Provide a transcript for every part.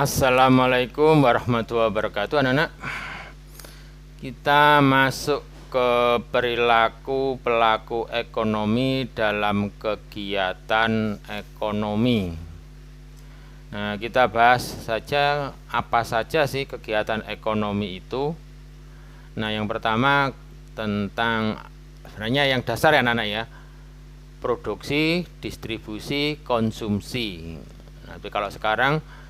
Assalamualaikum warahmatullahi wabarakatuh, anak-anak. Kita masuk ke perilaku pelaku ekonomi dalam kegiatan ekonomi. Nah, kita bahas saja apa saja sih kegiatan ekonomi itu. Nah, yang pertama tentang sebenarnya yang dasar ya anak-anak ya. Produksi, distribusi, konsumsi. Nah, tapi kalau sekarang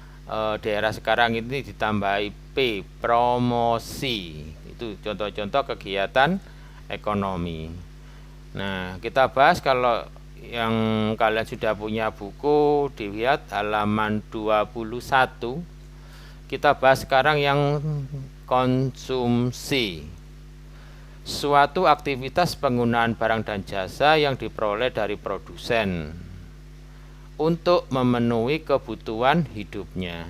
daerah sekarang ini ditambahi P, promosi. Itu contoh-contoh kegiatan ekonomi. Nah, kita bahas kalau yang kalian sudah punya buku, dilihat halaman 21. Kita bahas sekarang yang konsumsi. Suatu aktivitas penggunaan barang dan jasa yang diperoleh dari produsen untuk memenuhi kebutuhan hidupnya.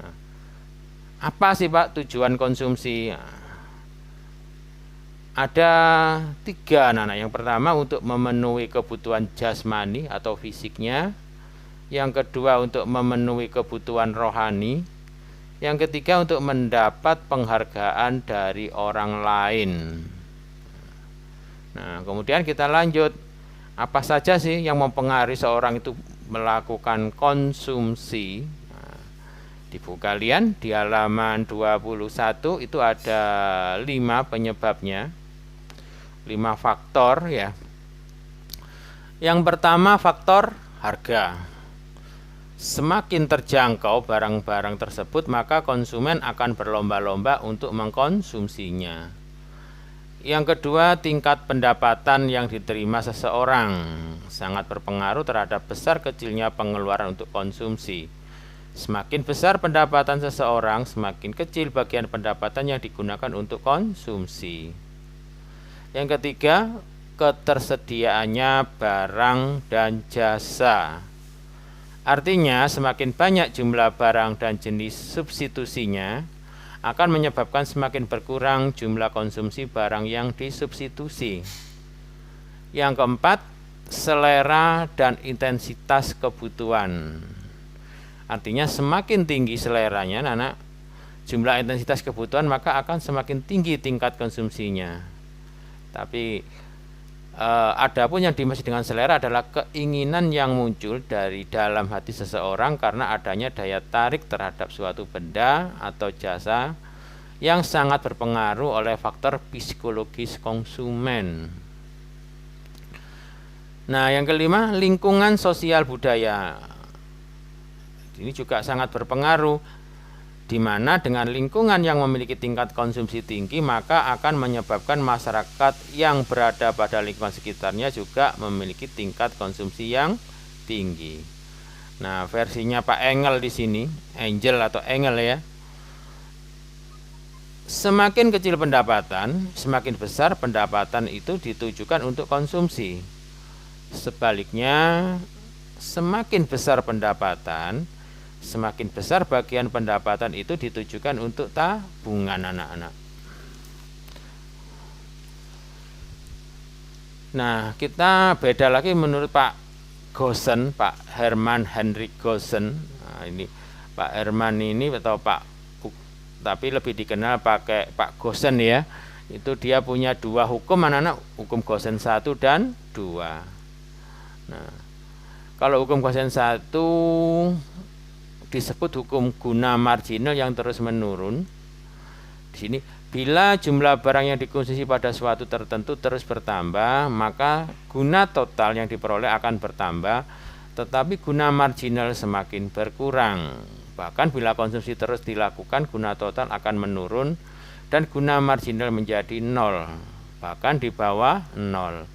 Nah, apa sih Pak tujuan konsumsi? Ada 3 anak. Yang pertama untuk memenuhi kebutuhan jasmani atau fisiknya. Yang kedua untuk memenuhi kebutuhan rohani. Yang ketiga untuk mendapat penghargaan dari orang lain. Nah, kemudian kita lanjut. Apa saja sih yang mempengaruhi seorang itu melakukan konsumsi? Nah, di buku kalian di halaman 21 itu ada 5 penyebabnya, 5 faktor ya. Yang pertama faktor harga. Semakin terjangkau barang-barang tersebut, maka konsumen akan berlomba-lomba untuk mengkonsumsinya. Yang kedua, tingkat pendapatan yang diterima seseorang sangat berpengaruh terhadap besar kecilnya pengeluaran untuk konsumsi. Semakin besar pendapatan seseorang, semakin kecil bagian pendapatan yang digunakan untuk konsumsi. Yang ketiga, ketersediaannya barang dan jasa. Artinya, semakin banyak jumlah barang dan jenis substitusinya, akan menyebabkan semakin berkurang jumlah konsumsi barang yang disubstitusi. Yang keempat, selera dan intensitas kebutuhan. Artinya semakin tinggi seleranya, anak, jumlah intensitas kebutuhan, maka akan semakin tinggi tingkat konsumsinya. Tapi adapun yang dimaksud dengan selera adalah keinginan yang muncul dari dalam hati seseorang karena adanya daya tarik terhadap suatu benda atau jasa yang sangat berpengaruh oleh faktor psikologis konsumen. Nah, yang kelima, lingkungan sosial budaya. Ini juga sangat berpengaruh, di mana dengan lingkungan yang memiliki tingkat konsumsi tinggi, maka akan menyebabkan masyarakat yang berada pada lingkungan sekitarnya juga memiliki tingkat konsumsi yang tinggi. Nah, versinya Pak Engel di sini, Angel atau Engel ya. Semakin kecil pendapatan, semakin besar pendapatan itu ditujukan untuk konsumsi. Sebaliknya, semakin besar pendapatan, semakin besar bagian pendapatan itu ditujukan untuk tabungan anak-anak. Nah, kita beda lagi menurut Pak Goosen, Pak Herman Hendrik Goosen. Nah, ini Pak Herman ini atau Pak, tapi lebih dikenal pakai Pak Goosen ya. Itu dia punya 2 hukum anak-anak, hukum Goosen 1 dan 2. Nah, kalau hukum Goosen 1 disebut hukum guna marginal yang terus menurun. Di sini, bila jumlah barang yang dikonsumsi pada suatu tertentu terus bertambah, maka guna total yang diperoleh akan bertambah, tetapi guna marginal semakin berkurang. Bahkan bila konsumsi terus dilakukan, guna total akan menurun dan guna marginal menjadi 0, bahkan di bawah 0.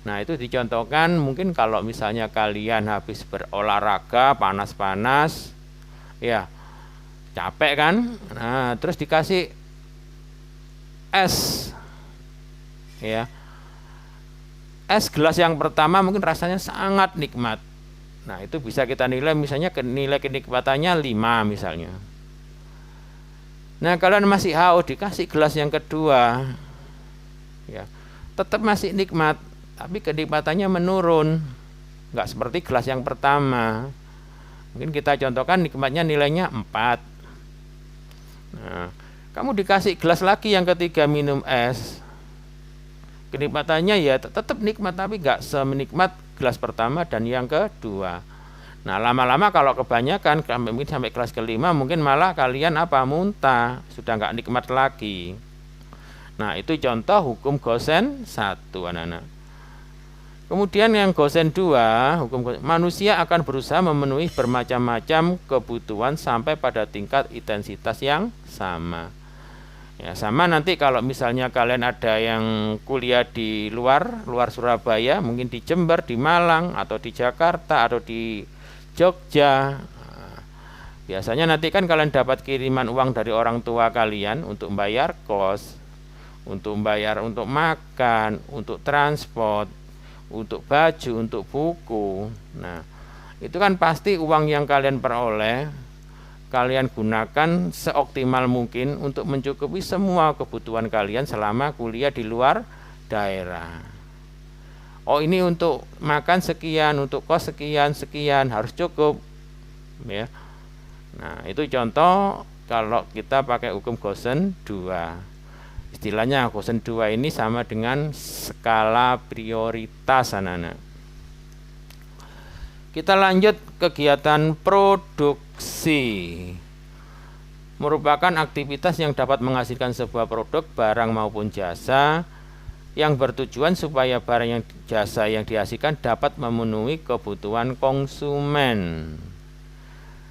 Nah, itu dicontohkan mungkin kalau misalnya kalian habis berolahraga panas-panas, ya capek kan, nah terus dikasih es ya, es gelas yang pertama mungkin rasanya sangat nikmat. Nah, itu bisa kita nilai misalnya nilai kenikmatannya 5 misalnya. Nah, kalian masih haus dikasih gelas yang kedua, ya tetap masih nikmat, tapi kenikmatannya menurun, nggak seperti gelas yang pertama. Mungkin kita contohkan nikmatnya nilainya 4. Nah, kamu dikasih gelas lagi yang ketiga minum es. Kenikmatannya ya tetap nikmat, tapi nggak semenikmat gelas pertama dan yang kedua. Nah, lama-lama kalau kebanyakan mungkin sampai kelas kelima, mungkin malah kalian muntah, sudah nggak nikmat lagi. Nah, itu contoh hukum Gosen 1, anak-anak. Kemudian yang Gosen 2, manusia akan berusaha memenuhi bermacam-macam kebutuhan sampai pada tingkat intensitas yang sama. Ya, sama nanti kalau misalnya kalian ada yang kuliah di luar Surabaya, mungkin di Jember, di Malang, atau di Jakarta, atau di Jogja. Biasanya nanti kan kalian dapat kiriman uang dari orang tua kalian untuk bayar kos, untuk bayar untuk makan, untuk transport, untuk baju, untuk buku. Nah, itu kan pasti uang yang kalian peroleh, kalian gunakan seoptimal mungkin untuk mencukupi semua kebutuhan kalian selama kuliah di luar daerah. Oh, ini untuk makan sekian, untuk kos sekian, harus cukup. Ya. Nah, itu contoh kalau kita pakai hukum Gosen 2. Istilahnya Gosen 2 ini sama dengan skala prioritas, anak-anak. Kita lanjut kegiatan produksi. Merupakan aktivitas yang dapat menghasilkan sebuah produk, barang maupun jasa yang bertujuan supaya barang yang jasa yang dihasilkan dapat memenuhi kebutuhan konsumen.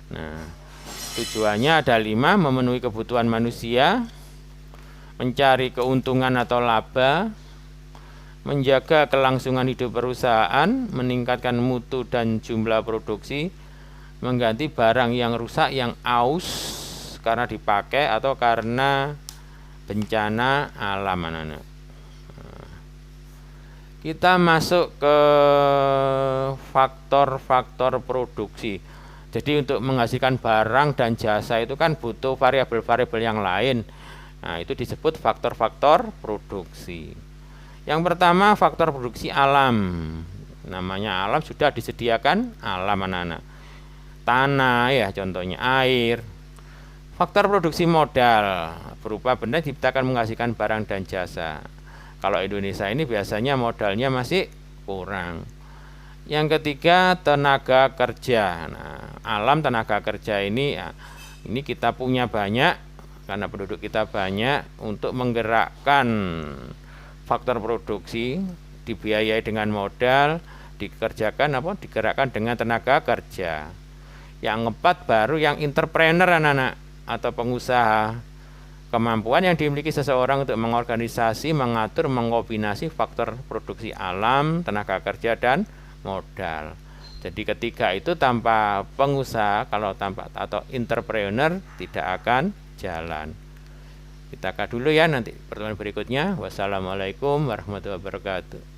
Nah, tujuannya ada 5: memenuhi kebutuhan manusia, mencari keuntungan atau laba, menjaga kelangsungan hidup perusahaan, meningkatkan mutu dan jumlah produksi, mengganti barang yang rusak, yang aus karena dipakai atau karena bencana alam, anak-anak. Kita masuk ke faktor-faktor produksi. Jadi untuk menghasilkan barang dan jasa itu kan butuh variabel-variabel yang lain. Nah, itu disebut faktor-faktor produksi. Yang pertama, faktor produksi alam. Namanya alam, sudah disediakan alam, anak-anak. Tanah ya contohnya, air. Faktor produksi modal, berupa benda diciptakan menghasilkan barang dan jasa. Kalau Indonesia ini biasanya modalnya masih kurang. Yang ketiga, tenaga kerja. Nah, alam tenaga kerja ini kita punya banyak karena penduduk kita banyak. Untuk menggerakkan faktor produksi dibiayai dengan modal, digerakkan dengan tenaga kerja. Yang keempat baru yang entrepreneur, anak-anak, atau pengusaha. Kemampuan yang dimiliki seseorang untuk mengorganisasi, mengatur, mengkombinasi faktor produksi alam, tenaga kerja, dan modal. Jadi ketiga itu tanpa pengusaha, atau entrepreneur tidak akan jalan. Kita akan dulu ya, nanti pertemuan berikutnya. Wassalamualaikum warahmatullahi wabarakatuh.